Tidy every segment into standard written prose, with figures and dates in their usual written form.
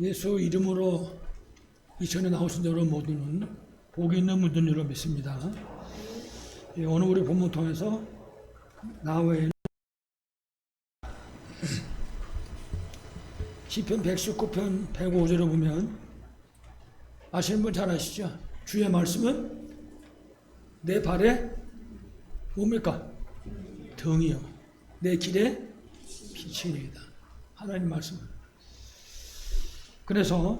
예수 이름으로 이 전에 나오신 여러분 모두는 복이 있는 분들인 줄 믿습니다. 오늘 우리 본문 통해서 나 외에는 시편 119편 105절을 보면 아시는 분 잘 아시죠? 주의 말씀은 내 발에 뭡니까? 등이요 내 길에 빛이니이다. 하나님 말씀은. 그래서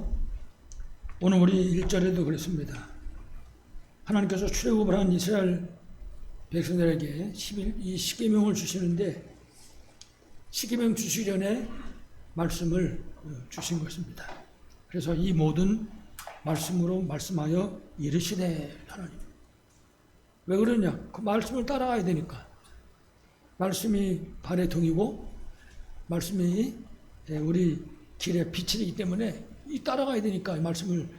오늘 우리 1절에도 그랬습니다. 하나님께서 출애굽을 한 이스라엘 백성들에게 이 십계명을 주시는데 십계명 주시기 전에 말씀을 주신 것입니다. 그래서 이 모든 말씀으로 말씀하여 이르시되 하나님. 왜 그러냐? 그 말씀을 따라가야 되니까. 말씀이 발의 등이고 말씀이 우리 길의 빛이기 때문에 이 따라가야 되니까 이 말씀을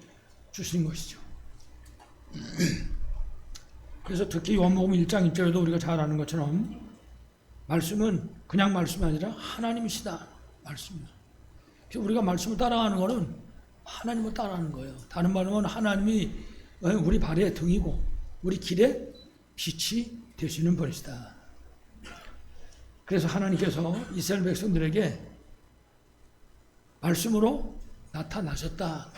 주신 것이죠. 그래서 특히 요한복음 1장 1절에도 우리가 잘 아는 것처럼 말씀은 그냥 말씀이 아니라 하나님이시다. 말씀이다. 그래서 우리가 말씀을 따라가는 것은 하나님을 따라가는 거예요. 다른 말로 하면 하나님이 우리 발의 등이고 우리 길의 빛이 되시는 분이시다. 그래서 하나님께서 이스라엘 백성들에게 말씀으로 나타나셨다.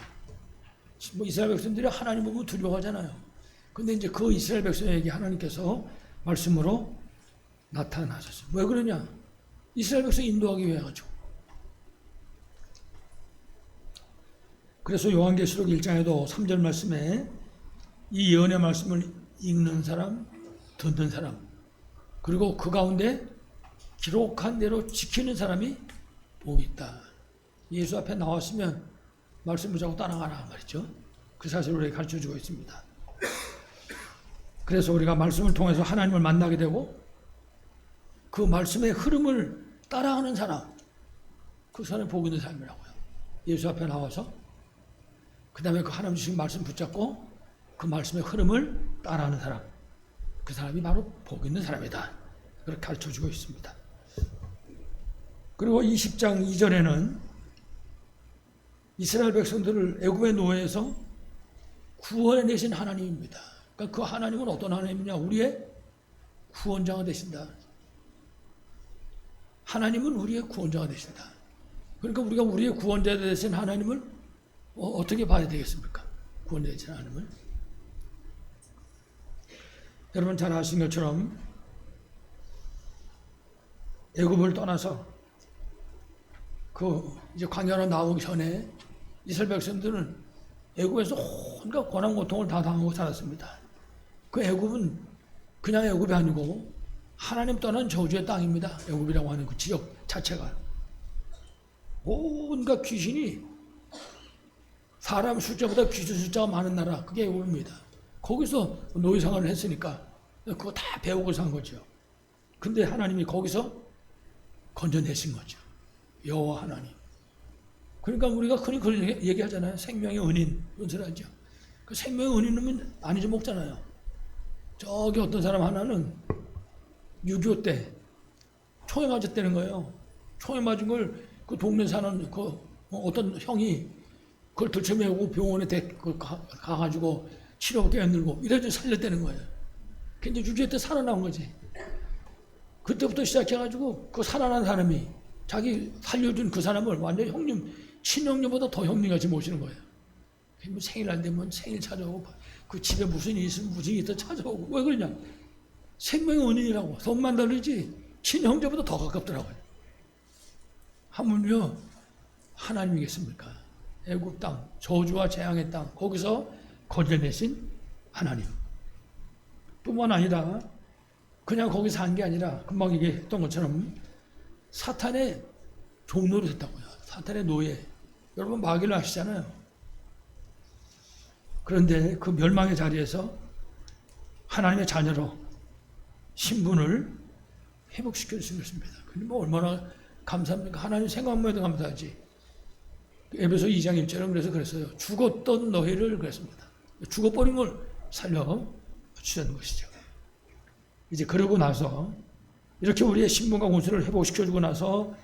뭐 이스라엘 백성들이 하나님 보면 두려워하잖아요. 근데 이제 그 이스라엘 백성에게 하나님께서 말씀으로 나타나셨어요. 왜 그러냐? 이스라엘 백성 인도하기 위해 가지고. 그래서 요한계시록 1장에도 3절 말씀에 이 예언의 말씀을 읽는 사람, 듣는 사람, 그리고 그 가운데 기록한 대로 지키는 사람이 복이 있다. 예수 앞에 나왔으면 말씀 붙잡고 따라가라 말이죠. 그 사실을 우리에게 가르쳐주고 있습니다. 그래서 우리가 말씀을 통해서 하나님을 만나게 되고 그 말씀의 흐름을 따라가는 사람, 그 사람이 복 있는 삶이라고요. 예수 앞에 나와서 그 다음에 그 하나님 주신 말씀 붙잡고 그 말씀의 흐름을 따라하는 사람, 그 사람이 바로 복 있는 사람이다. 그렇게 가르쳐주고 있습니다. 그리고 20장 2절에는 이스라엘 백성들을 애굽의 노예에서 구원해내신 하나님입니다. 그러니까 그 하나님은 어떤 하나님이냐? 우리의 구원자가 되신다. 하나님은 우리의 구원자가 되신다. 그러니까 우리가 우리의 구원자 되신 하나님을 어떻게 봐야 되겠습니까? 구원자 되신 하나님을. 여러분 잘 아시는 것처럼 애굽을 떠나서 이제 광야로 나오기 전에 이스라엘 백성들은 애굽에서 온갖 고난 고통을 다 당하고 살았습니다. 그 애굽은 그냥 애굽이 아니고 하나님 떠난 저주의 땅입니다. 애굽이라고 하는 그 지역 자체가 온갖 귀신이 사람 숫자보다 귀신 숫자가 많은 나라, 그게 애굽입니다. 거기서 노예 생활을 했으니까 그거 다 배우고 산 거죠. 근데 하나님이 거기서 건져내신 거죠. 여호와 하나님. 그러니까 우리가 흔히 그런 얘기하잖아요. 생명의 은인, 그런 소리 하죠. 그 생명의 은인은 안 잊어먹잖아요. 저기 어떤 사람 하나는 6.25 때 총에 맞았다는 거예요. 총에 맞은 걸 그 동네 사는 그 어떤 형이 그걸 들쳐매고 병원에 가가지고 치료받게 연들고 이래서 살렸다는 거예요. 근데 6.25 때 살아나온 거지. 그때부터 시작해가지고 그 살아난 사람이 자기 살려준 그 사람을 완전 형님, 친형님보다 더 형님같이 모시는 거예요. 뭐 생일 안 되면 생일 찾아오고, 그 집에 무슨 일이 있으면 무슨 일이 있다 찾아오고. 왜 그러냐? 생명의 은인이라고. 돈만 다르지 친형제보다 더 가깝더라고요. 하물며 하나님이겠습니까? 애굽 땅, 저주와 재앙의 땅, 거기서 건져내신 하나님. 뿐만 아니라 그냥 거기 산 게 아니라 금방 얘기했던 것처럼 사탄의 종노릇 했다고요. 사탄의 노예. 여러분 마귀를 아시잖아요. 그런데 그 멸망의 자리에서 하나님의 자녀로 신분을 회복시켜 주신 것입니다. 근데 뭐 얼마나 감사합니까? 하나님 생각만 해도 감사하지. 에베소 2장 1절은 그래서 그랬어요. 죽었던 너희를 그랬습니다. 죽어버린 걸 살려 주시는 것이죠. 이제 그러고 나서 이렇게 우리의 신분과 권세를 회복시켜주고 나서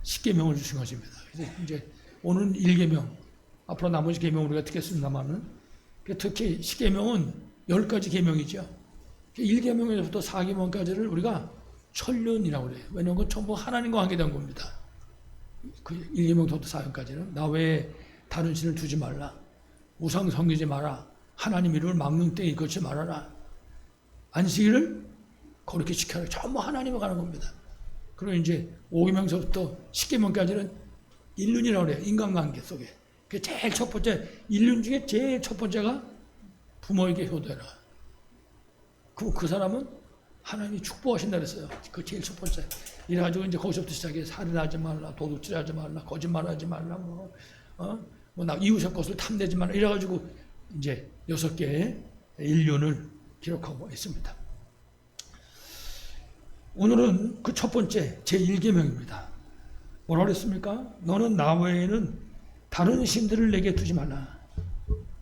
십계명을 주신 것입니다. 그래서 이제 오늘 1계명, 앞으로 나머지 계명 우리가 듣겠습니다만은 특히 10계명은 10가지 계명이죠. 1계명에서부터 4계명까지를 우리가 천륜이라고 그래요. 왜냐하면 그건 전부 하나님과 관계된 겁니다. 그 1계명부터 4계명까지는 나 외에 다른 신을 두지 말라. 우상 섬기지 마라. 하나님 이름을 막는 때에 걷지 말아라. 안식일을 거룩히 지켜라. 전부 하나님에 관한 겁니다. 그리고 이제 5계명서부터 10계명까지는 인륜이라고 그래요. 인간관계 속에. 그 제일 첫 번째, 인륜 중에 제일 첫 번째가 부모에게 효도해라. 그 사람은 하나님이 축복하신다 그랬어요. 그 제일 첫 번째. 이래가지고 이제 거기서부터 시작해. 살인하지 말라, 도둑질하지 말라, 거짓말하지 말라, 나 이웃의 것을 탐내지 말라. 이래가지고 이제 6개의 인륜을 기록하고 있습니다. 오늘은 그 첫 번째 제1계명입니다. 뭐라고 그랬습니까? 너는 나 외에는 다른 신들을 내게 두지 말라.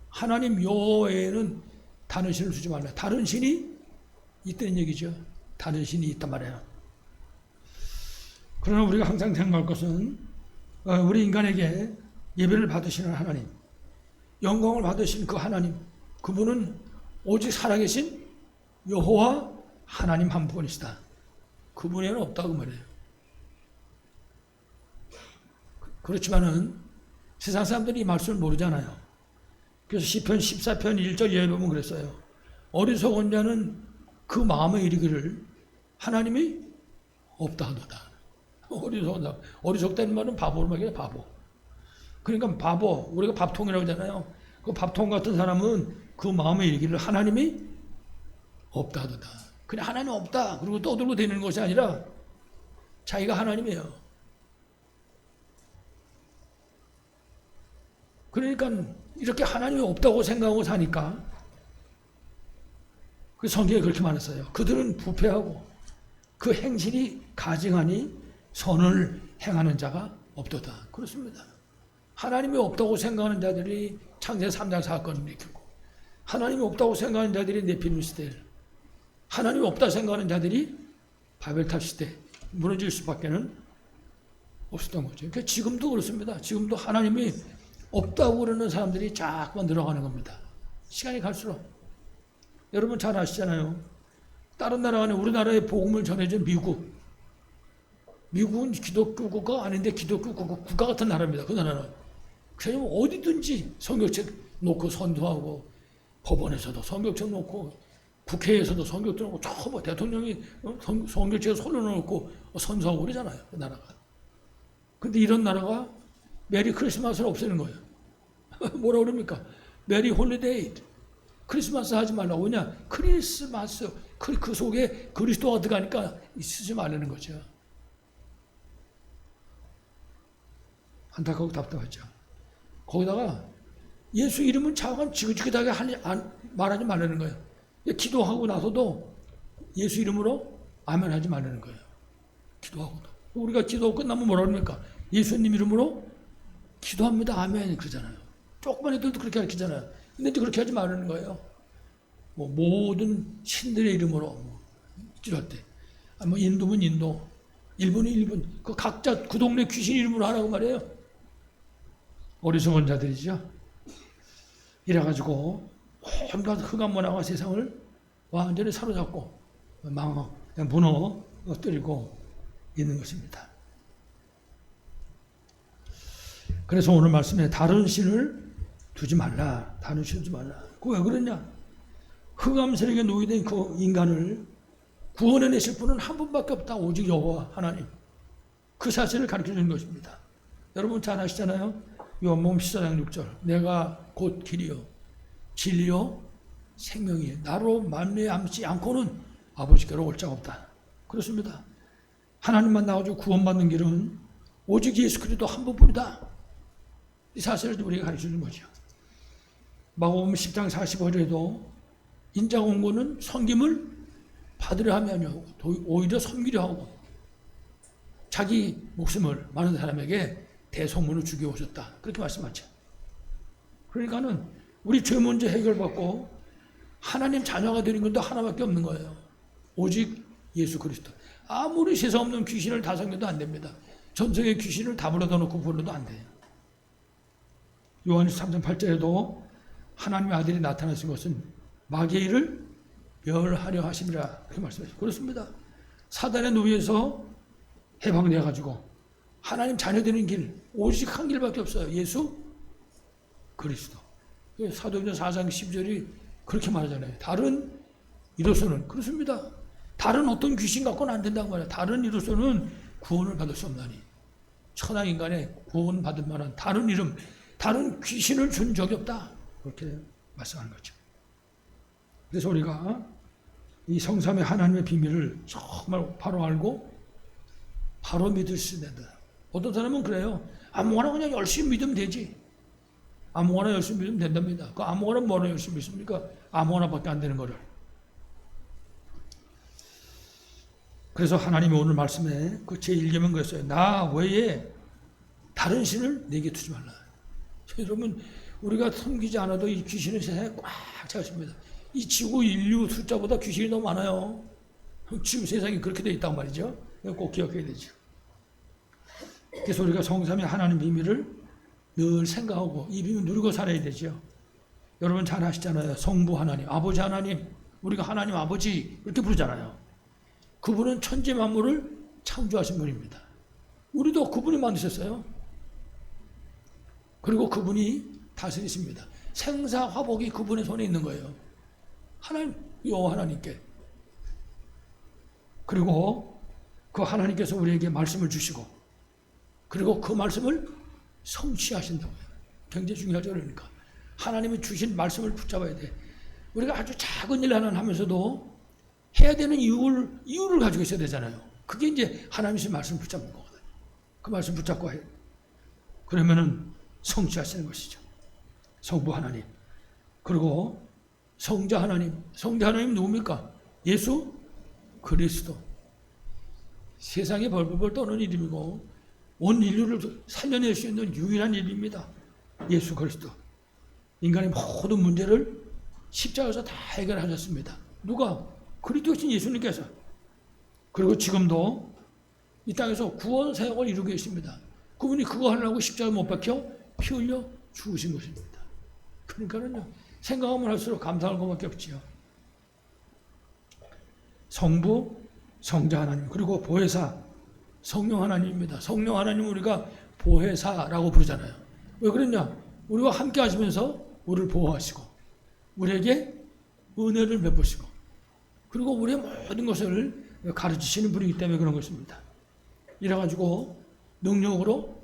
하나님 여호와에는 다른 신을 두지 말라. 다른 신이 있다는 얘기죠. 다른 신이 있단 말이에요. 그러나 우리가 항상 생각할 것은 우리 인간에게 예배를 받으시는 하나님, 영광을 받으신 그 하나님, 그분은 오직 살아계신 여호와 하나님 한 분이시다. 그분에는 없다고 말해요. 그렇지만은 세상 사람들이 이 말씀을 모르잖아요. 그래서 시편 14편 1절 예배 보면 그랬어요. 어리석은 자는 그 마음에 이르기를 하나님이 없다 하도다. 어리석다. 어리석다는 말은 바보로 말이에요. 바보. 그러니까 바보, 우리가 밥통이라고 하잖아요. 그 밥통 같은 사람은 그 마음에 이르기를 하나님이 없다 하도다. 그냥 하나님 없다. 그리고 떠들고 다니는 것이 아니라 자기가 하나님이에요. 그러니까 이렇게 하나님이 없다고 생각하고 사니까 그 성경에 그렇게 말했어요. 그들은 부패하고 그 행실이 가증하니 선을 행하는 자가 없도다. 그렇습니다. 하나님이 없다고 생각하는 자들이 창세기 3장 사건을 일으키고, 하나님이 없다고 생각하는 자들이 네피림 시대, 하나님이 없다 생각하는 자들이 바벨탑 시대 무너질 수밖에는 없었던 거죠. 그러니까 지금도 그렇습니다. 지금도 하나님이 없다고 그러는 사람들이 자꾸만 늘어가는 겁니다. 시간이 갈수록. 여러분 잘 아시잖아요. 다른 나라 안에 우리나라의 복음을 전해준 미국. 미국은 기독교 국가가 아닌데 기독교 국가 같은 나라입니다. 그 나라는. 그냥 어디든지 성경책 놓고 선도하고, 법원에서도 성경책 놓고, 국회에서도 성경책 놓고, 저 대통령이 성경책에 손을 놓고 선서하고 그러잖아요. 그 나라가. 근데 이런 나라가 메리 크리스마스를 없애는 거예요. 뭐라 그럽니까? 메리 홀리데이. 크리스마스 하지 말라고. 왜냐? 크리스마스, 그 속에 그리스도가 들어가니까 쓰지 말라는 거죠. 안타깝고 답답하죠. 거기다가 예수 이름은 자관 지긋지긋하게 말하지 말라는 거예요. 기도하고 나서도 예수 이름으로 아멘 하지 말라는 거예요. 기도하고도. 우리가 기도하고 끝나면 뭐라 그럽니까? 예수님 이름으로 기도합니다. 아멘. 그러잖아요. 조그만 애들도 그렇게 가르치잖아요. 근데 이제 그렇게 하지 말라는 거예요. 모든 신들의 이름으로 이럴 때. 인도면 인도, 일본은 일본. 그 각자 그 동네 귀신 이름으로 하라고 말해요. 어리석은 자들이죠. 이래가지고 온갖 흑암 문화가 세상을 완전히 사로잡고 무너뜨리고 있는 것입니다. 그래서 오늘 말씀에 다른 신을 두지 말라. 다른 신을 두지 말라. 그거 왜 그러냐? 흑암 세력에 노예된 그 인간을 구원해내실 분은 한 분밖에 없다. 오직 여호와 하나님. 그 사실을 가르쳐주는 것입니다. 여러분 잘 아시잖아요. 요한복음 14장 6절. 내가 곧 길이요 진리요 생명이에요. 나로 말미암지 않고는 아버지께로 올 자가 없다. 그렇습니다. 하나님만 나와서 구원받는 길은 오직 예수 그리스도 한 분뿐이다. 이 사실을 우리가 가르쳐주는 거죠. 마가복음 10장 45절에도 인자가 온 것은 섬김을 받으려 함이 아니고 오히려 섬기려 하고 자기 목숨을 많은 사람에게 대속문을 주게 오셨다. 그렇게 말씀하죠. 그러니까는 우리 죄 문제 해결받고 하나님 자녀가 되는 것도 하나밖에 없는 거예요. 오직 예수 그리스도. 아무리 세상 없는 귀신을 다 섬겨도 안 됩니다. 전생의 귀신을 다 불러다 놓고 불러도 안 돼요. 요한일서 3장 8절에도 하나님의 아들이 나타나신 것은 마귀의 일을 멸하려 하심이라 그렇게 말씀하셨습니다. 그렇습니다. 사단의 노예에서 해방되어 가지고 하나님 자녀 되는 길 오직 한 길밖에 없어요. 예수 그리스도. 사도행전 4장 10절이 그렇게 말하잖아요. 다른 이로서는 그렇습니다. 다른 어떤 귀신 갖고는 안 된다는 거예요. 다른 이로서는 구원을 받을 수 없나니 천하 인간의 구원 받을 만한 다른 이름, 다른 귀신을 준 적이 없다. 그렇게 말씀하는 거죠. 그래서 우리가 이 성삼의 하나님의 비밀을 정말 바로 알고 바로 믿을 수 있는다. 어떤 사람은 그래요. 아무거나 그냥 열심히 믿으면 되지. 아무거나 열심히 믿으면 된답니다. 그 아무거나 뭐로 열심히 믿습니까? 아무거나밖에 안 되는 거를. 그래서 하나님이 오늘 말씀에 그 제1계명 그랬어요. 나 외에 다른 신을 내게 두지 말라. 여러분 우리가 섬기지 않아도 이 귀신은 세상에 꽉 차 있습니다. 이 지구 인류 숫자보다 귀신이 너무 많아요. 지금 세상이 그렇게 되어 있단 말이죠. 꼭 기억해야 되죠. 그래서 우리가 성삼위 하나님 비밀을 늘 생각하고 이 비밀 누리고 살아야 되죠. 여러분 잘 아시잖아요. 성부 하나님, 아버지 하나님, 우리가 하나님 아버지 이렇게 부르잖아요. 그분은 천지 만물을 창조하신 분입니다. 우리도 그분이 만드셨어요. 그리고 그분이 다스리십니다. 생사화복이 그분의 손에 있는 거예요. 하나님, 여호와 하나님께. 그리고 그 하나님께서 우리에게 말씀을 주시고 그리고 그 말씀을 성취하신다고요. 굉장히 중요하죠. 그러니까 하나님이 주신 말씀을 붙잡아야 돼. 우리가 아주 작은 일 하나 하면서도 해야 되는 이유를 가지고 있어야 되잖아요. 그게 이제 하나님이 주신 말씀을 붙잡는 거거든요. 그 말씀 붙잡고 해. 그러면은 성취하시는 것이죠. 성부 하나님. 그리고 성자 하나님. 성자 하나님 누굽니까? 예수 그리스도. 세상에 벌벌 떠는 이름이고 온 인류를 살려낼 수 있는 유일한 이름입니다. 예수 그리스도. 인간의 모든 문제를 십자가에서 다 해결하셨습니다. 누가? 그리스도신 예수님께서. 그리고 지금도 이 땅에서 구원 사역을 이루고 계십니다. 그분이 그거 하려고 십자가에 못 박혀 피 흘려 죽으신 것입니다. 그러니까는요, 생각하면 할수록 감사할 것밖에 없지요. 성부, 성자 하나님, 그리고 보혜사, 성령 하나님입니다. 성령 하나님 우리가 보혜사라고 부르잖아요. 왜 그러냐? 우리와 함께 하시면서 우리를 보호하시고 우리에게 은혜를 베푸시고 그리고 우리의 모든 것을 가르치시는 분이기 때문에 그런 것입니다. 이래가지고 능력으로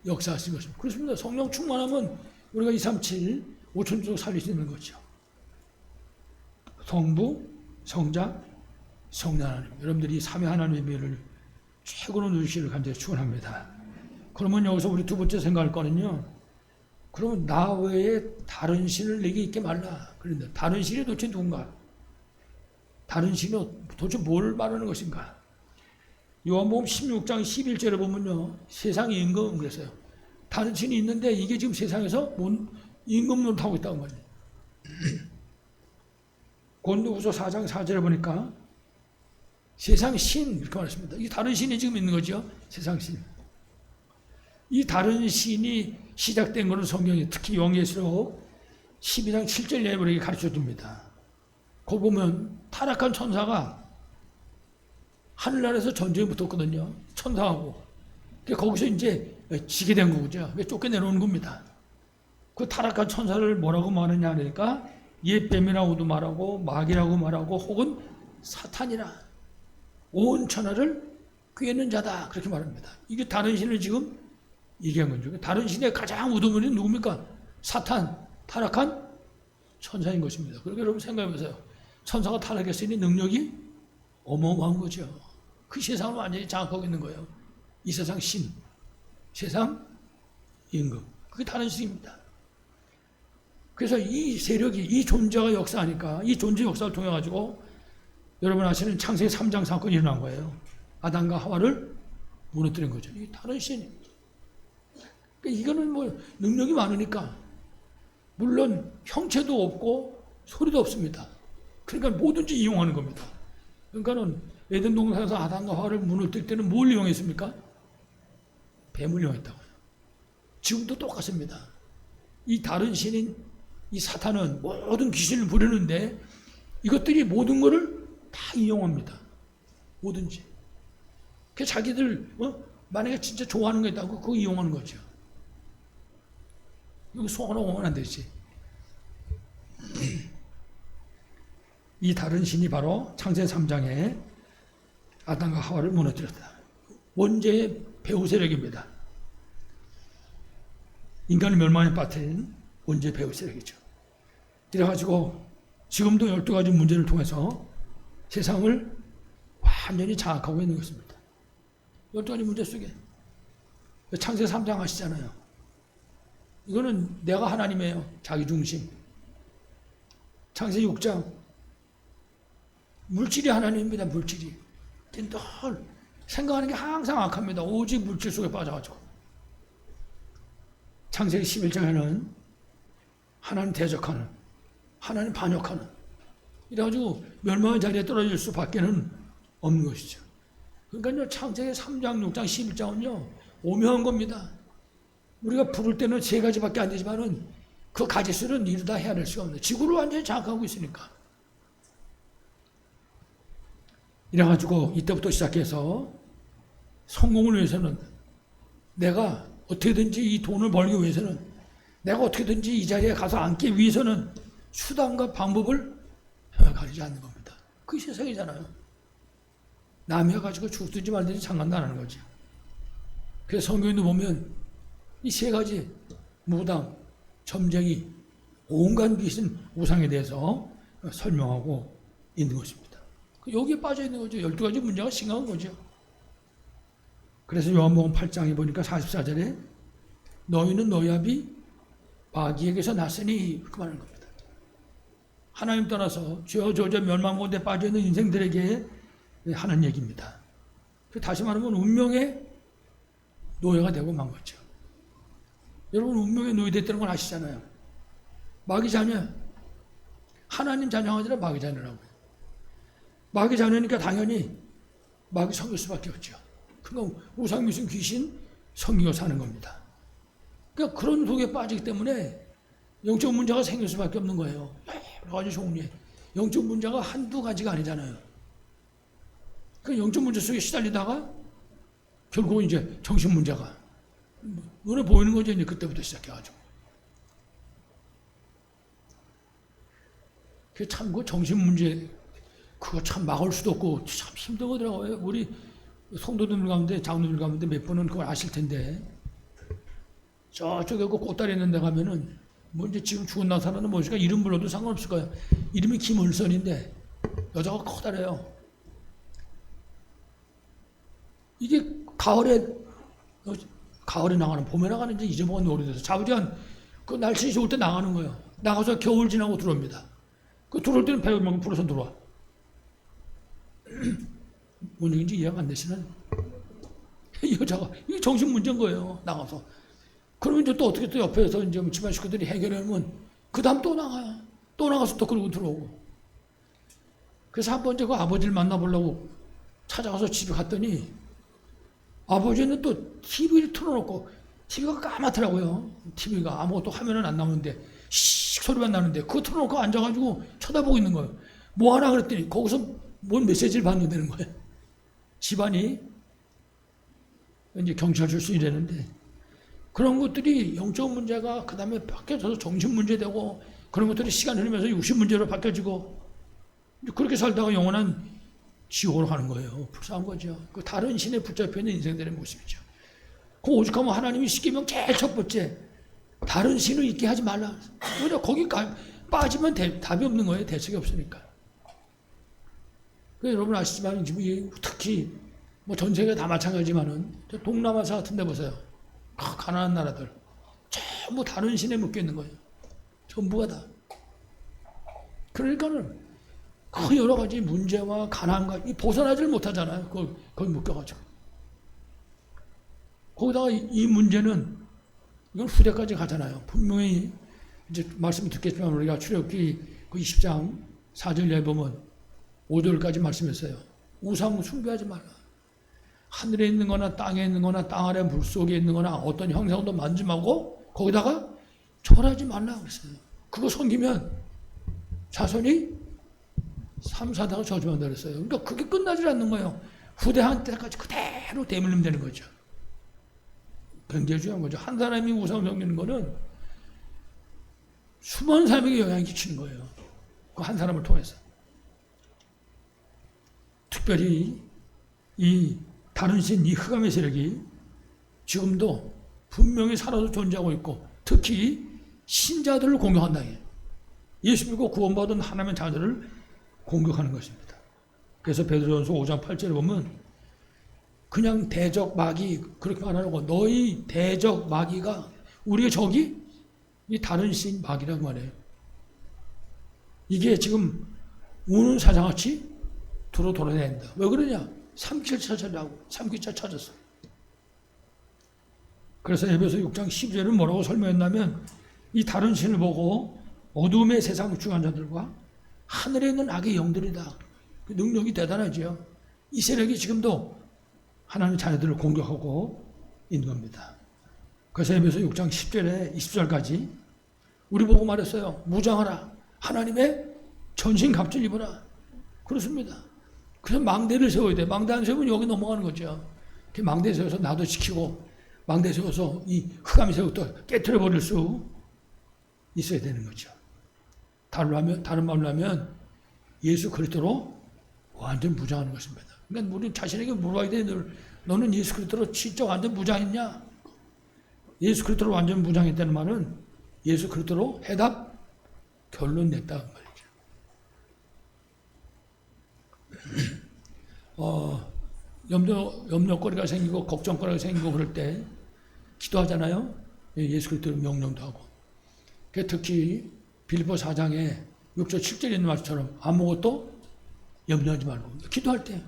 역사하신 것입니다. 그렇습니다. 성령 충만하면 우리가 237, 5천 쪽 살릴 수 있는 거죠. 성부, 성자, 성령 하나님. 여러분들이 삼위 하나님의 비밀을 최고로 누리시기를 간절히 축원합니다. 그러면 여기서 우리 두 번째 생각할 거는요. 그러면 나 외에 다른 신을 내게 있게 말라. 그런데 다른 신이 도대체 누군가? 다른 신이 도대체 뭘 말하는 것인가? 요한복음 16장 11절에 보면요. 세상의 임금 그랬어요. 다른 신이 있는데 이게 지금 세상에서 임금 노릇하고 있다고 말이에요. 고린도후서 4장 4절에 보니까 세상 신 이렇게 말했습니다. 이 다른 신이 지금 있는 거죠. 세상 신. 이 다른 신이 시작된 것은 성경이 특히 요한계시록 12장 7절에 우리에게 가르쳐 줍니다. 거기 보면 타락한 천사가 하늘나라에서 전쟁이 붙었거든요. 천사하고. 거기서 이제 지게 된 거죠. 쫓겨내놓은 겁니다. 그 타락한 천사를 뭐라고 말하냐 하니까 옛뱀이라고도 말하고 마귀라고 말하고 혹은 사탄이라 온 천하를 꿰는 자다 그렇게 말합니다. 이게 다른 신을 지금 얘기한 거죠. 다른 신의 가장 우두머리는 누굽니까? 사탄, 타락한 천사인 것입니다. 그러니까 여러분 생각해 보세요. 천사가 타락했으니 능력이 어마어마한 거죠. 그 세상을 완전히 장악하고 있는 거예요. 이 세상 신, 세상 임금. 그게 다른 신입니다. 그래서 이 세력이, 이 존재가 역사하니까 이 존재 역사를 통해 가지고 여러분 아시는 창세기 3장 사건이 일어난 거예요. 아담과 하와를 무너뜨린 거죠. 이 다른 신입니다. 그러니까 이거는 뭐 능력이 많으니까 물론 형체도 없고 소리도 없습니다. 그러니까 뭐든지 이용하는 겁니다. 그러니까는 에덴 동산에서 아담과 하와를 무너뜨릴 때는 뭘 이용했습니까? 뱀을 이용했다고요. 지금도 똑같습니다. 이 다른 신인 이 사탄은 모든 귀신을 부르는데 이것들이 모든 것을 다 이용합니다. 뭐든지. 그 자기들 만약에 진짜 좋아하는 게 있다고 그거 이용하는 거죠. 이거 소원을 오면 안 되지. 이 다른 신이 바로 창세기 3장에 아담과 하와를 무너뜨렸다. 원죄의 배후 세력입니다. 인간을 멸망에 빠뜨린 원죄의 배후 세력이죠. 이래가지고 지금도 12가지 문제를 통해서 세상을 완전히 장악하고 있는 것입니다. 12가지 문제 속에 창세기 3장 아시잖아요. 이거는 내가 하나님이에요. 자기중심. 창세기 6장 물질이 하나님입니다. 물질이. 늘 생각하는 게 항상 악합니다. 오직 물질 속에 빠져가지고. 창세기 11장에는 하나님 대적하는, 하나님 반역하는, 이래가지고 멸망의 자리에 떨어질 수밖에는 없는 것이죠. 그러니까 창세기 3장, 6장, 11장은요 오묘한 겁니다. 우리가 부를 때는 세 가지밖에 안 되지만은 그 가지수는 이루다 헤아릴 수가 없는데 지구를 완전히 장악하고 있으니까. 이래가지고 이때부터 시작해서 성공을 위해서는 내가 어떻게든지 이 돈을 벌기 위해서는 내가 어떻게든지 이 자리에 가서 앉기 위해서는 수단과 방법을 가리지 않는 겁니다. 그게 세상이잖아요. 남이 가지고 죽든지 말든지 상관도 안 하는 거죠. 그래서 성경에도 보면 이 세 가지 무당, 점쟁이, 온갖 귀신 우상에 대해서 설명하고 있는 것입니다. 여기에 빠져 있는 거죠. 12가지 문제가 심각한 거죠. 그래서 요한복음 8장에 보니까 44절에 너희는 너희 아비 마귀에게서 났으니 그 말하는 겁니다. 하나님 떠나서 죄와 저주와 멸망 가운데 빠져 있는 인생들에게 하는 얘기입니다. 다시 말하면 운명의 노예가 되고 만 거죠. 여러분 운명의 노예 됐다는 걸 아시잖아요. 마귀 자녀, 하나님 자녀가 아니라 마귀 자녀라고요. 마귀 자녀니까 당연히 마귀 섬길 수밖에 없죠. 그러니까 우상 미신 귀신 섬기고 사는 겁니다. 그러니까 그런 속에 빠지기 때문에 영적 문제가 생길 수밖에 없는 거예요. 여러 가지 종류의 영적 문제가 한두 가지가 아니잖아요. 그 영적 문제 속에 시달리다가 결국은 이제 정신 문제가 눈에 보이는 거죠. 이제 그때부터 시작해가지고. 그 참 그 정신 문제 그거 참 막을 수도 없고 참 힘든 거더라고요. 우리 성도들 가운데 장로들 가운데 몇 분은 그걸 아실 텐데 저쪽에 그 꽃다리 있는 데 가면은 뭐 이제 지금 죽은 나사라는 무엇이가 이름 불러도 상관없을 거예요. 이름이 김을선인데 여자가 커다래요. 이게 가을에 나가는, 봄에 나가는 이제 잊어먹은 오래돼서 자부지한 그 날씨 좋을 때 나가는 거예요. 나가서 겨울 지나고 들어옵니다. 그 들어올 때는 배우면 불어서 들어와. 뭔 얘기인지 이해가 안 되시는 이 여자가 이게 정신 문제인 거예요. 나가서 그러면 이제 또 어떻게 또 옆에서 이제 집안 식구들이 해결하면 그 다음 또 나가요. 또 나가서 또 그러고 들어오고. 그래서 한 번 그 아버지를 만나보려고 찾아가서 집에 갔더니 아버지는 또 TV를 틀어놓고 TV가 까맣더라고요. TV가 아무것도 화면은 안 나오는데 씩 소리만 나는데 그거 틀어놓고 앉아가지고 쳐다보고 있는 거예요. 뭐 하나 그랬더니 거기서 뭔 메시지를 받는다는 거예요. 집안이 이제 경찰 출신이라는데 그런 것들이 영적 문제가 그 다음에 바뀌어져서 정신 문제 되고 그런 것들이 시간 흐르면서 육신 문제로 바뀌어지고 그렇게 살다가 영원한 지옥으로 가는 거예요. 불쌍한 거죠. 그 다른 신에 붙잡혀 있는 인생들의 모습이죠. 그 오죽하면 하나님이 십계명 제일 첫 번째 다른 신을 있게 하지 말라. 왜냐 거기 빠지면 답이 없는 거예요. 대책이 없으니까. 여러분 아시지만 지금 특히 뭐 전 세계 다 마찬가지지만은 동남아시아 같은 데 보세요. 가난한 나라들 전부 다른 신에 묶여 있는 거예요. 전부가 다. 그러니까는 그 여러 가지 문제와 가난과 벗어나지를 못하잖아요. 거기 묶여가지고. 거기다가 이 문제는 이건 후대까지 가잖아요. 분명히 이제 말씀을 듣겠지만 우리가 출애굽기 그 20장 4절 이하에 보면 5절까지 말씀했어요. 우상 숭배하지 말라. 하늘에 있는 거나 땅에 있는 거나 땅 아래 물 속에 있는 거나 어떤 형상도 만지 말고 거기다가 절하지 말라 그랬어요. 그거 섬기면 자손이 3, 4대가 저주한다 그랬어요. 그러니까 그게 끝나질 않는 거예요. 후대한테까지 그대로 대물림 되는 거죠. 굉장히 중요한 거죠. 한 사람이 우상 섬기는 거는 수많은 사람에게 영향을 끼치는 거예요. 그 한 사람을 통해서. 특별히 이 다른 신, 이 흑암의 세력이 지금도 분명히 살아서 존재하고 있고, 특히 신자들을 공격한다. 예수 믿고 구원받은 하나님의 자녀를 공격하는 것입니다. 그래서 베드로전서 5장 8절에 보면 그냥 대적 마귀 그렇게 말하고, 너희 대적 마귀가 우리의 적이 이 다른 신 마귀라고 말해요. 이게 지금 우는 사자같이 두루 돌아다닌다. 왜 그러냐? 삼킬차 찾으라고. 삼킬차 찾았어. 그래서 에베소 6장 10절은 뭐라고 설명했냐면, 이 다른 신을 보고 어둠의 세상 중한 자들과 하늘에 있는 악의 영들이다. 그 능력이 대단하죠. 이 세력이 지금도 하나님의 자녀들을 공격하고 있는 겁니다. 그래서 에베소 6장 10절에 20절까지 우리 보고 말했어요. 무장하라. 하나님의 전신갑주를 입어라. 그렇습니다. 그래서 망대를 세워야 돼. 망대 안 세우면 여기 넘어가는 거죠. 망대 세워서 나도 지키고, 망대 세워서 이 흑암의 세력도 깨트려 버릴 수 있어야 되는 거죠. 다른 말로 하면 예수 그리스도로 완전 무장하는 것입니다. 그러니까 우리는 자신에게 물어봐야 돼. 너는 예수 그리스도로 진짜 완전 무장했냐? 예수 그리스도로 완전 무장했다는 말은 예수 그리스도로 해답 결론 냈다 말이죠. 염려거리가 생기고 걱정거리가 생기고 그럴 때 기도하잖아요. 예수 그리스도로 명령도 하고. 특히 빌립보 4장에 6절 7절에 있는 말처럼 아무것도 염려하지 말고 기도할 때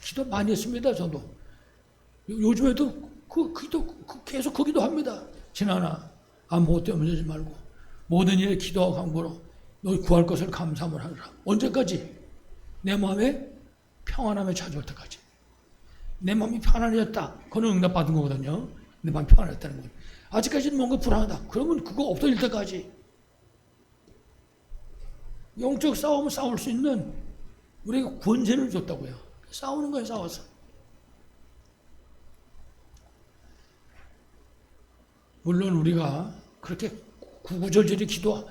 기도 많이 했습니다. 저도 요즘에도 계속 그 기도합니다. 지나나 아무것도 염려하지 말고 모든 일에 기도하고 간구로 너희 구할 것을 감사함을 하느라. 언제까지? 내 마음에 평안함에 찾아올 때까지. 내 마음이 편안해졌다. 그건 응답받은 거거든요. 내 마음이 편안했다는 거예요. 아직까지는 뭔가 불안하다. 그러면 그거 없어질 때까지 영적 싸움을 싸울 수 있는 우리에게 권세를 줬다고요. 싸우는 거예요. 싸워서. 물론 우리가 그렇게 구구절절히 기도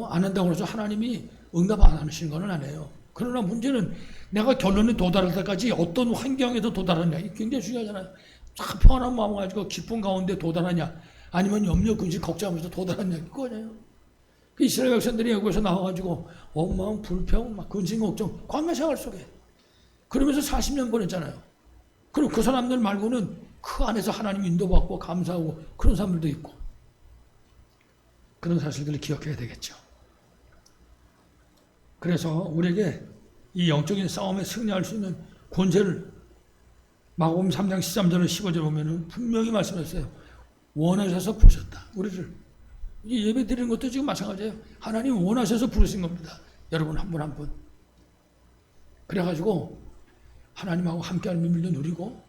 안 한다고 해서 하나님이 응답 안 하시는 건 아니에요. 그러나 문제는 내가 결론에 도달할 때까지 어떤 환경에서 도달하냐. 이게 굉장히 중요하잖아요. 참 평안한 마음 가지고 기쁨 가운데 도달하냐, 아니면 염려, 근심, 걱정하면서 도달하냐, 그거예요. 그 이스라엘 백성들이 여기서 나와가지고 엉망, 불평, 막 근심, 걱정, 광야 생활 속에 그러면서 40년 보냈잖아요. 그리고 그 사람들 말고는 그 안에서 하나님 인도받고 감사하고 그런 사람들도 있고, 그런 사실들을 기억해야 되겠죠. 그래서 우리에게 이 영적인 싸움에 승리할 수 있는 권세를 마가복음 3장 13절에 15절 보면은 분명히 말씀했어요. 원하셔서 부르셨다. 우리를. 이 예배 드리는 것도 지금 마찬가지예요. 하나님 원하셔서 부르신 겁니다. 여러분 한 분 한 분. 그래가지고 하나님하고 함께하는 비밀도 누리고,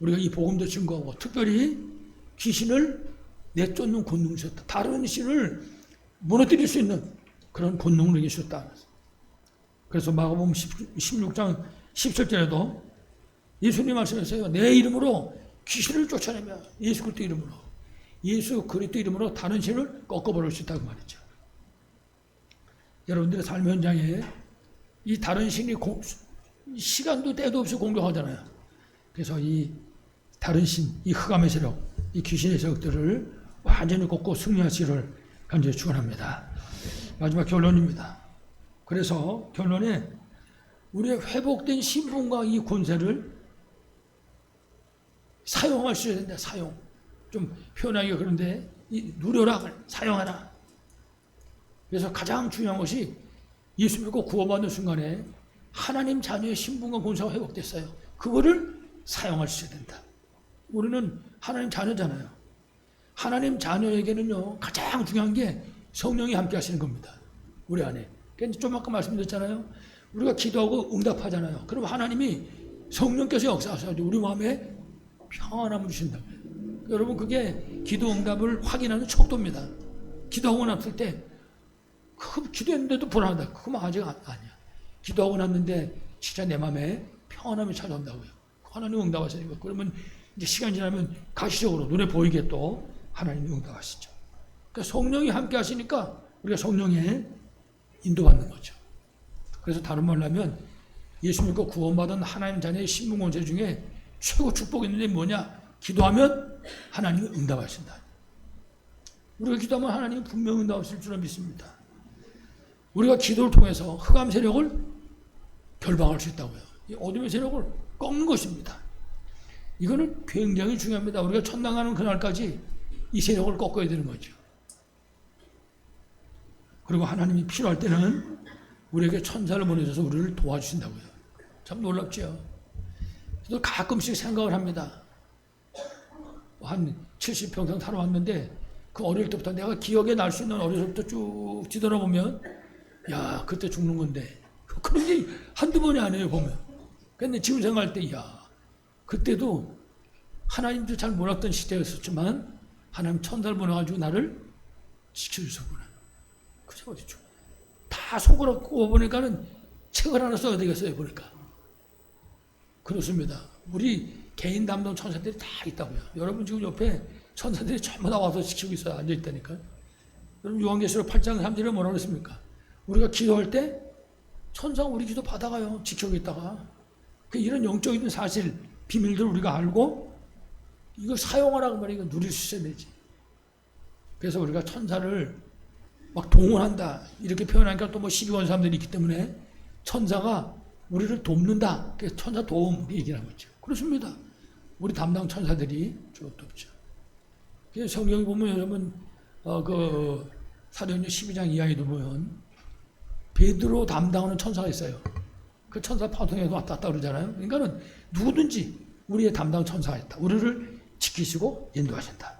우리가 이 복음도 증거하고, 특별히 귀신을 내쫓는 권능을 주셨다. 다른 신을 무너뜨릴 수 있는 그런 권능을 주셨다. 그래서 마가복음 16장 17절에도 예수님 말씀하셨어요. 내 이름으로 귀신을 쫓아내며, 예수 그리스도 이름으로, 예수 그리스도 이름으로 다른 신을 꺾어버릴 수 있다고 말이죠. 여러분들의 삶 현장에 이 다른 신이 시간도 때도 없이 공격하잖아요. 그래서 이 다른 신, 이 흑암의 세력, 이 귀신의 세력들을 완전히 꺾고 승리하시기를 간절히 축원합니다. 마지막 결론입니다. 그래서 결론에 우리의 회복된 신분과 이 권세를 사용할 수 있어야 된다. 사용. 좀 표현하기가 그런데 누려라. 사용하라. 그래서 가장 중요한 것이 예수 믿고 구원받는 순간에 하나님 자녀의 신분과 권세가 회복됐어요. 그거를 사용할 수 있어야 된다. 우리는 하나님 자녀잖아요. 하나님 자녀에게는요, 가장 중요한 게 성령이 함께 하시는 겁니다. 우리 안에. 그러니까 좀 아까 말씀드렸잖아요. 우리가 기도하고 응답하잖아요. 그럼 하나님이 성령께서 역사하셔서 우리 마음에 평안함을 주신다고요. 여러분, 그게 기도 응답을 확인하는 척도입니다. 기도하고 났을 때 기도했는데도 불안하다. 그건 아직 아니야. 기도하고 났는데 진짜 내 마음에 평안함이 찾아온다고요. 하나님 응답하시니까. 그러면 이제 시간 지나면 가시적으로 눈에 보이게 또 하나님이 응답하시죠. 그러니까 성령이 함께 하시니까 우리가 성령에 인도받는 거죠. 그래서 다른 말로 하면 예수 믿고 구원받은 하나님 자녀의 신분권세 중에 최고 축복이 있는데 뭐냐? 기도하면 하나님이 응답하신다. 우리가 기도하면 하나님이 분명히 응답하실 줄은 믿습니다. 우리가 기도를 통해서 흑암 세력을 결방할 수 있다고요. 이 어둠의 세력을 꺾는 것입니다. 이거는 굉장히 중요합니다. 우리가 천당 가는 그날까지 이 세력을 꺾어야 되는 거죠. 그리고 하나님이 필요할 때는 우리에게 천사를 보내줘서 우리를 도와주신다고요. 참 놀랍죠. 저도 가끔씩 생각을 합니다. 한 70평생 살아왔는데 그 어릴 때부터 내가 기억에 날 수 있는 어릴 때부터 쭉 뒤돌아보면 야 그때 죽는 건데 그런 게 한두 번이 아니에요 보면. 근데 지금 생각할 때 야 그때도 하나님도 잘 몰랐던 시대였었지만 하나님 천사를 보내가지고 나를 지켜주셨구나. 그죠? 어디죠? 다 속으로 꼽아보니까는 책을 하나 써야 되겠어요 보니까. 그렇습니다. 우리 개인 담당 천사들이 다 있다고요. 여러분 지금 옆에 천사들이 전부 다 와서 지키고 있어요. 앉아있다니까. 여러분 요한계시록 8장 3절에 뭐라고 그랬습니까? 우리가 기도할 때 천사가 우리 기도 받아가요. 지켜오겠다가. 이런 영적인 사실, 비밀들을 우리가 알고 이거 사용하라고 말이야. 이거 누릴 수 있어야 되지. 그래서 우리가 천사를 막 동원한다. 이렇게 표현하니까 또 뭐 시비 거는 사람들이 있기 때문에 천사가 우리를 돕는다. 그래서 천사 도움 얘기하는 거죠. 그렇습니다. 우리 담당 천사들이 쭉 돕죠. 그래서 성경에 보면 여러분 그 사도행전 12장 이하에도 보면 베드로 담당하는 천사가 있어요. 그 천사 파송에도 왔다 갔다 그러잖아요. 그러니까는 누구든지 우리의 담당 천사가 있다. 우리를 지키시고 인도하신다.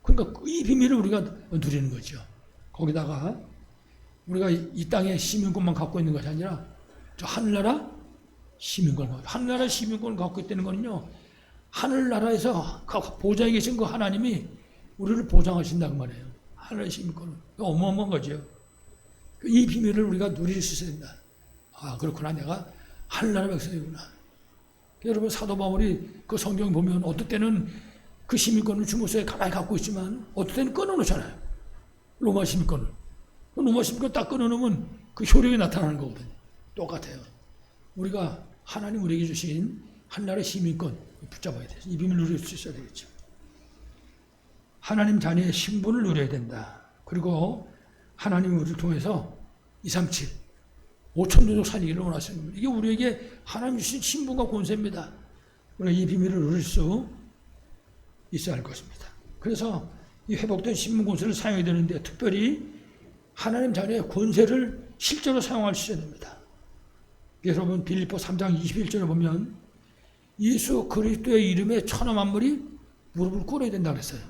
그러니까 이 비밀을 우리가 누리는 거죠. 거기다가 우리가 이 땅에 시민권만 갖고 있는 것이 아니라 저 하늘나라 시민권, 하늘나라 시민권을 갖고 있다는 거는요. 하늘나라에서 보좌에 계신 그 하나님이 우리를 보장하신다는 말이에요. 하늘의 시민권은 어마어마한 거죠. 이 비밀을 우리가 누릴 수 있어야 된다. 아 그렇구나. 내가 하늘나라 백성이구나. 여러분 사도 바울이 그 성경 보면 어떨 때는 그 시민권을 주무서에 가만히 갖고 있지만 어떨 때는 끊어놓잖아요. 로마 시민권을. 로마 시민권 딱 끊어놓으면 그 효력이 나타나는 거거든요. 똑같아요. 우리가 하나님 우리에게 주신 하늘나라의 시민권 붙잡아야 돼요. 이 비밀을 누릴 수 있어야 되겠죠. 하나님 자녀의 신분을 누려야 된다. 그리고 하나님이 우리를 통해서 237, 5천년적 살기를 원하시는 겁니다. 이게 우리에게 하나님 주신 신분과 권세입니다. 우리가 이 비밀을 누릴 수 있어야 할 것입니다. 그래서 이 회복된 신분 권세를 사용해야 되는데 특별히 하나님 자녀의 권세를 실제로 사용할 수 있어야 됩니다. 여러분 빌립보 3장 21절에 보면 예수 그리스도의 이름에 천하 만물이 무릎을 꿇어야 된다고 그랬어요.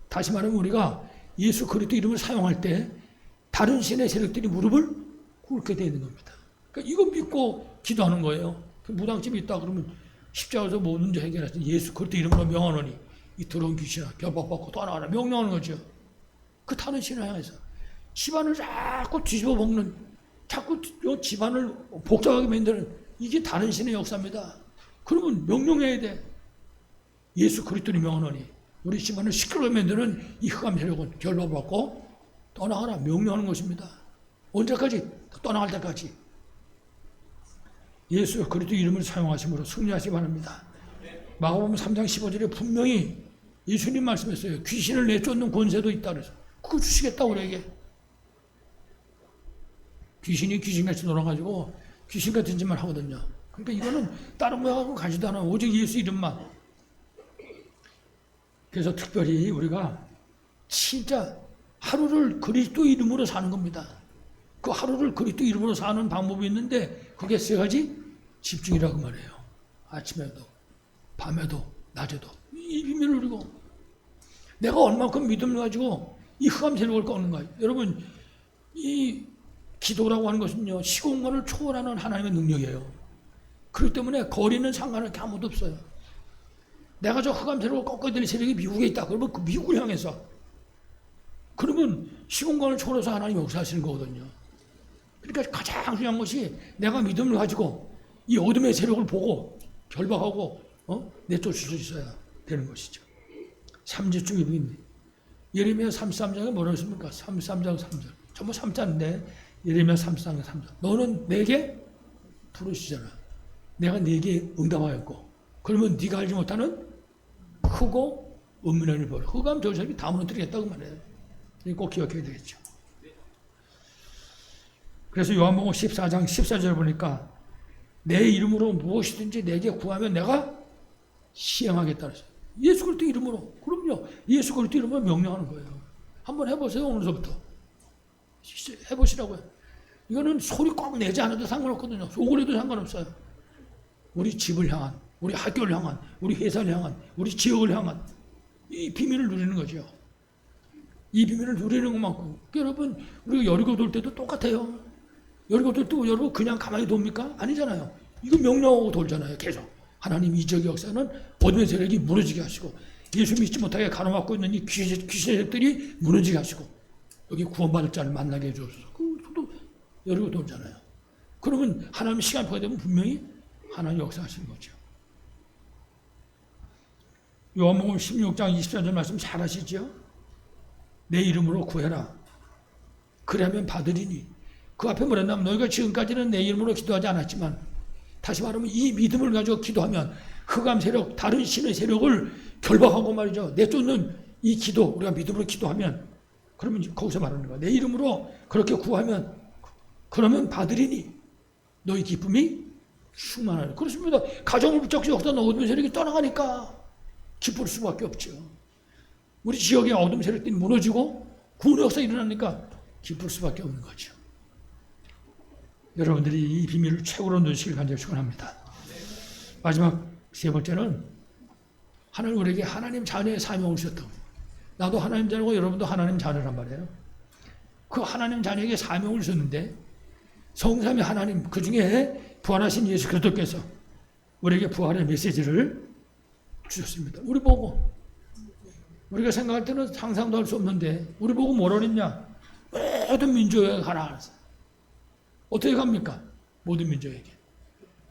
다시 말하면 우리가 예수 그리스도 이름을 사용할 때 다른 신의 세력들이 무릎을 꿇게 되는 겁니다. 그러니까 이거 믿고 기도하는 거예요. 무당집이 있다 그러면 십자가에서 모든 문제 해결하지. 예수 그리스도 이름으로 명하노니 이 더러운 귀신아 결박받고 떠나가라 명령하는 거죠. 그 다른 신을 향해서 집안을 자꾸 뒤집어 먹는, 자꾸 집안을 복잡하게 만드는 이게 다른 신의 역사입니다. 그러면 명령해야 돼. 예수 그리스도를 명하노니 우리 집안을 시끄럽게 만드는 이 흑암 세력은 결박받고 떠나가라 명령하는 것입니다. 언제까지? 떠나갈 때까지. 예수 그리스도 이름을 사용하심으로 승리하시기 바랍니다. 마가복음 3장 15절에 분명히 예수님 말씀했어요. 귀신을 내쫓는 권세도 있다 그래서 그거 주시겠다고 우리에게. 귀신이 귀신같이 놀아가지고 귀신 같은 짓만 하거든요. 그러니까 이거는 다른 거 하고 가지도 않아. 오직 예수 이름만. 그래서 특별히 우리가 진짜 하루를 그리스도 이름으로 사는 겁니다. 그 하루를 그리스도 이름으로 사는 방법이 있는데 그게 세 가지 집중이라고 말해요. 아침에도 밤에도 낮에도 이 비밀을 누리고 내가 얼마큼 믿음을 가지고 이 흑암 세력을 꺾는가. 여러분 이 기도라고 하는 것은요 시공간을 초월하는 하나님의 능력이에요. 그렇기 때문에 거리는 상관할 게 아무도 없어요. 내가 저 흑암 세력을 꺾어야 될 세력이 미국에 있다. 그러면 그 미국을 향해서. 그러면 시공간을 초월해서 하나님이 역사하시는 거거든요. 그러니까 가장 중요한 것이 내가 믿음을 가지고 이 어둠의 세력을 보고 결박하고 내쫓을 수 있어야 되는 것이죠. 3지중의 부인 예레미야 33장에 뭐라고 했습니까? 33장 3절. 전부 3자인데 예레미야 33장 3절. 너는 내게 부르시잖아. 내가 네게 응답하였고 그러면 네가 알지 못하는 크고 은밀한 일을 보라. 흑암 저 세력이 다 무너뜨리겠다고 말해요. 꼭 기억해야 되겠죠. 그래서 요한복음 14장 14절 보니까 내 이름으로 무엇이든지 내게 구하면 내가 시행하겠다 그랬어요. 예수 그리스도 이름으로. 그럼요. 예수 그리스도 이름으로 명령하는 거예요. 한번 해보세요. 오늘서부터. 해보시라고요. 이거는 소리 꼭 내지 않아도 상관없거든요. 욕을 해도 상관없어요. 우리 집을 향한, 우리 학교를 향한, 우리 회사를 향한, 우리 지역을 향한 이 비밀을 누리는 거죠. 이 비밀을 누리는 것만큼. 여러분 우리가 여리고 돌 때도 똑같아요. 여리고 돌 때 여러분 그냥 가만히 돕니까? 아니잖아요. 이거 명령하고 돌잖아요. 계속. 하나님 이적 역사는 어둠의 세력이 무너지게 하시고 예수 믿지 못하게 가로막고 있는 이 귀신 세력들이 무너지게 하시고 여기 구원받을 자를 만나게 해주셔서 그것도 여리고 돌잖아요. 그러면 하나님 시간표가 되면 분명히 하나님 역사하시는 거죠. 요한복음 16장 24절 말씀 잘 아시죠? 내 이름으로 구해라. 그러면 받으리니. 그 앞에 뭐랬냐면 너희가 지금까지는 내 이름으로 기도하지 않았지만 다시 말하면 이 믿음을 가지고 기도하면 흑암 세력, 다른 신의 세력을 결박하고 말이죠. 내쫓는 이 기도, 우리가 믿음으로 기도하면 그러면 거기서 말하는 거야. 내 이름으로 그렇게 구하면 그러면 받으리니 너희 기쁨이 충만하리. 그렇습니다. 가정을 붙잡고 역사 어둠 세력이 떠나가니까 기쁠 수밖에 없죠. 우리 지역의 어둠 세력들이 무너지고 구원 역사 일어나니까 기쁠 수밖에 없는 거죠. 여러분들이 이 비밀을 최고로 누리시길 간절히 축원합니다. 마지막 세 번째는 하나님 우리에게 하나님 자녀의 사명을 주셨다. 나도 하나님 자녀고 여러분도 하나님 자녀란 말이에요. 그 하나님 자녀에게 사명을 주셨는데 성삼위 하나님 그 중에 부활하신 예수 그리스도께서 우리에게 부활의 메시지를 주셨습니다. 우리 보고 우리가 생각할 때는 상상도 할 수 없는데 우리 보고 뭐라 그랬냐? 모든 민족에게 가라. 어떻게 갑니까? 모든 민족에게.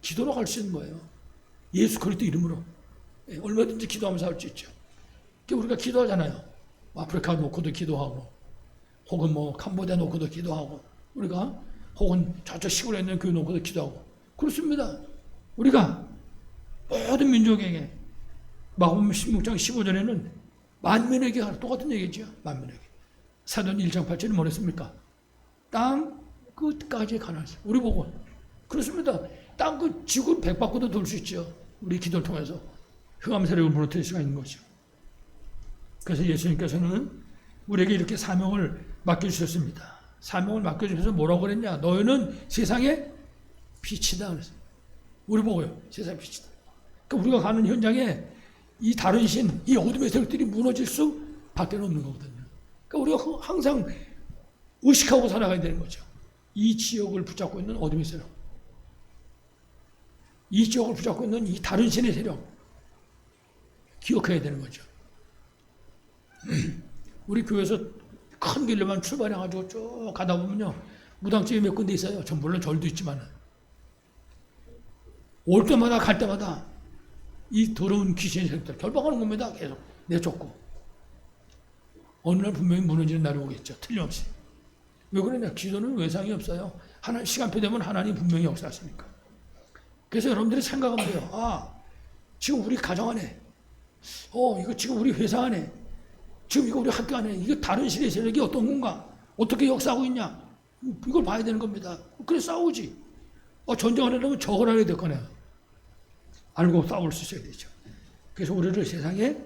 기도로 갈 수 있는 거예요. 예수 그리스도 이름으로. 얼마든지 기도하면서 할 수 있죠. 우리가 기도하잖아요. 아프리카 놓고도 기도하고 혹은 뭐 캄보디아 놓고도 기도하고 우리가 혹은 저쪽 시골에 있는 교회 놓고도 기도하고 그렇습니다. 우리가 모든 민족에게 마가복음 16장 15절에는 만민에게 가라. 똑같은 얘기죠. 만민에게. 사도행 1장 8절에 뭐랬습니까? 땅 끝까지 가라. 우리 보고 그렇습니다. 땅 끝 지구 백바퀴도 돌 수 있죠. 우리 기도를 통해서 흑암 세력을 무너뜨릴 수가 있는 거죠. 그래서 예수님께서는 우리에게 이렇게 사명을 맡겨주셨습니다. 사명을 맡겨주셔서 뭐라고 그랬냐? 너희는 세상의 빛이다 그랬어요. 우리 보고요. 세상의 빛이다. 그러니까 우리가 가는 현장에 이 다른 신, 이 어둠의 세력들이 무너질 수밖에 없는 거거든요. 그러니까 우리가 항상 의식하고 살아가야 되는 거죠. 이 지역을 붙잡고 있는 어둠의 세력, 이 지역을 붙잡고 있는 이 다른 신의 세력 기억해야 되는 거죠. 우리 교회에서 큰 길로만 출발해가지고 쭉 가다 보면요 무당집이 몇 군데 있어요. 전 물론 절도 있지만 올 때마다 갈 때마다 이 더러운 귀신의 세력들 결박하는 겁니다. 계속 내쫓고 어느 날 분명히 무너지는 날이 오겠죠. 틀림없이. 왜 그러냐? 기도는 외상이 없어요. 하나님 시간표 되면 하나님 분명히 역사하시니까. 그래서 여러분들이 생각하면 돼요. 아, 지금 우리 가정 안에, 이거 지금 우리 회사 안에, 지금 이거 우리 학교 안에, 이거 다른 신의 세력이 어떤 건가? 어떻게 역사하고 있냐? 이걸 봐야 되는 겁니다. 그래 싸우지. 전쟁을 하려면 저걸 알아야 될 거네요. 알고 싸울 수 있어야 되죠. 그래서 우리를 세상에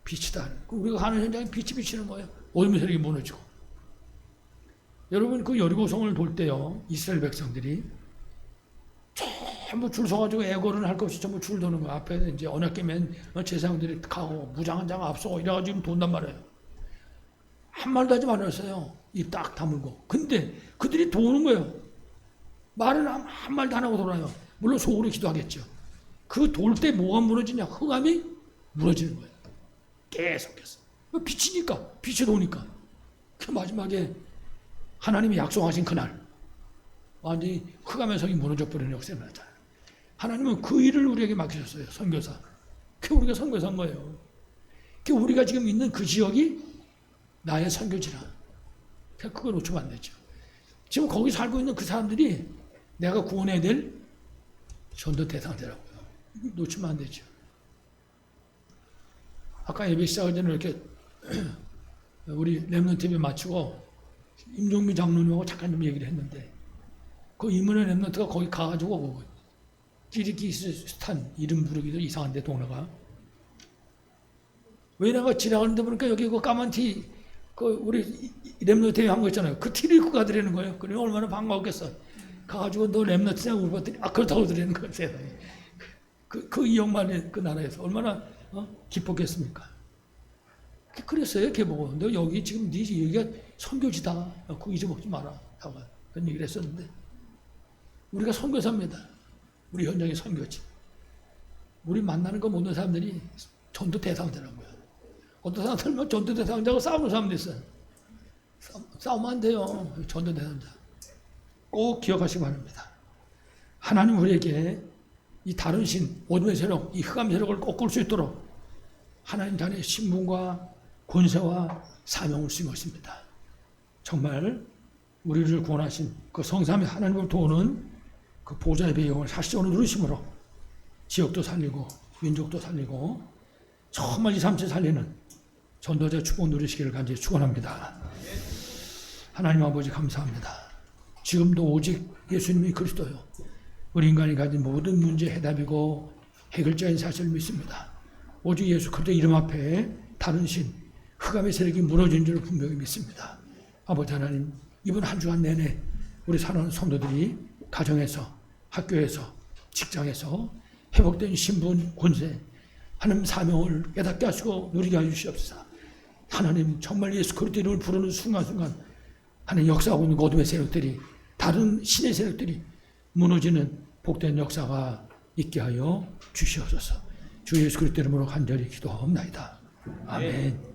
빛이다. 우리가 가는 현장에 빛이 비치는 거예요. 어둠의 세력이 무너지고. 여러분 그 여리고성을 돌 때요. 이스라엘 백성들이 전부 줄 서가지고 애고를 할 것 없이 전부 줄 도는 거예요. 앞에 이제 언약궤 맨 제사장들이 가고 무장 한 장 앞서고 이래가지고 돈단 말이에요. 한 말도 하지 말았어요. 입 딱 다물고. 근데 그들이 도는 거예요. 말은 한 말도 안 하고 돌아요. 물론 속으로 기도하겠죠. 그 돌 때 뭐가 무너지냐? 흑암이 무너지는 거예요. 계속해서. 빛이니까, 빛이 도니까. 그 마지막에 하나님이 약속하신 그날 완전히 흑암의 성이 무너져 버리는 역사가 나타나요. 하나님은 그 일을 우리에게 맡기셨어요. 선교사. 그 우리가 선교사인 거예요. 그 우리가 지금 있는 그 지역이 나의 선교지라. 그거 놓치면 안 되죠. 지금 거기 살고 있는 그 사람들이 내가 구원해야 될 전도 대상자라고요. 놓치면 안 되죠. 아까 예배 시작하기 전에 이렇게 우리 렘넌트비 마치고 임종미 장로님하고 잠깐 좀 얘기를 했는데 그 이문의 렘넌트가 거기 가가지고 키르기스스탄 이름 부르기도 이상한데 동네가 왜 내가 지나가는데 보니까 여기 그 까만 티 그 우리 렘넌트 한 거 있잖아요. 그 티를 입고 가더라는 거예요. 그래 얼마나 반가웠겠어. 가가지고 너 렘넌트냐고 물어봤더니 그렇다고 그러는 거예요. 세상에. 그 이영만의 그 나라에서 얼마나 기뻤겠습니까? 그랬어요. 걔 보고 너 여기 지금 네 여기가 선교지다. 그거 잊어먹지 마라. 그런 얘기를 했었는데 우리가 선교사입니다. 우리 현장의 선교지. 우리 만나는 거 모든 사람들이 전도 대상자라고요. 어떤 사람들은 전도 대상자하고 싸우는 사람도 있어요. 싸우면 안 돼요. 전도 대상자. 꼭 기억하시기 바랍니다. 하나님 우리에게 이 다른 신, 어둠의 세력, 이 흑암 세력을 꺾을 수 있도록 하나님 자녀의 신분과 권세와 사명을 주신 것입니다. 정말 우리를 구원하신 그 성삼위 하나님을 도우는 그 보좌의 배경을 사실적으로 누리심으로 지역도 살리고 민족도 살리고 정말 2, 3체 살리는 전도자 축복 누리시기를 간절히 축원합니다. 하나님 아버지 감사합니다. 지금도 오직 예수님이 그리스도요. 우리 인간이 가진 모든 문제 해답이고 해결자인 사실을 믿습니다. 오직 예수 그리스도 이름 앞에 다른 신, 흑암의 세력이 무너진 줄 분명히 믿습니다. 아버지 하나님, 이번 한 주간 내내 우리 사랑하는 성도들이 가정에서, 학교에서, 직장에서 회복된 신분, 권세, 하나님 사명을 깨닫게 하시고 누리게 해주시옵소서. 하나님 정말 예수 그리스도 이름을 부르는 순간순간 하나님 역사하고 있는 어둠의 세력들이 다른 신의 세력들이 무너지는 복된 역사가 있게 하여 주시옵소서. 주 예수 그리스도 이름으로 간절히 기도하옵나이다. 아멘.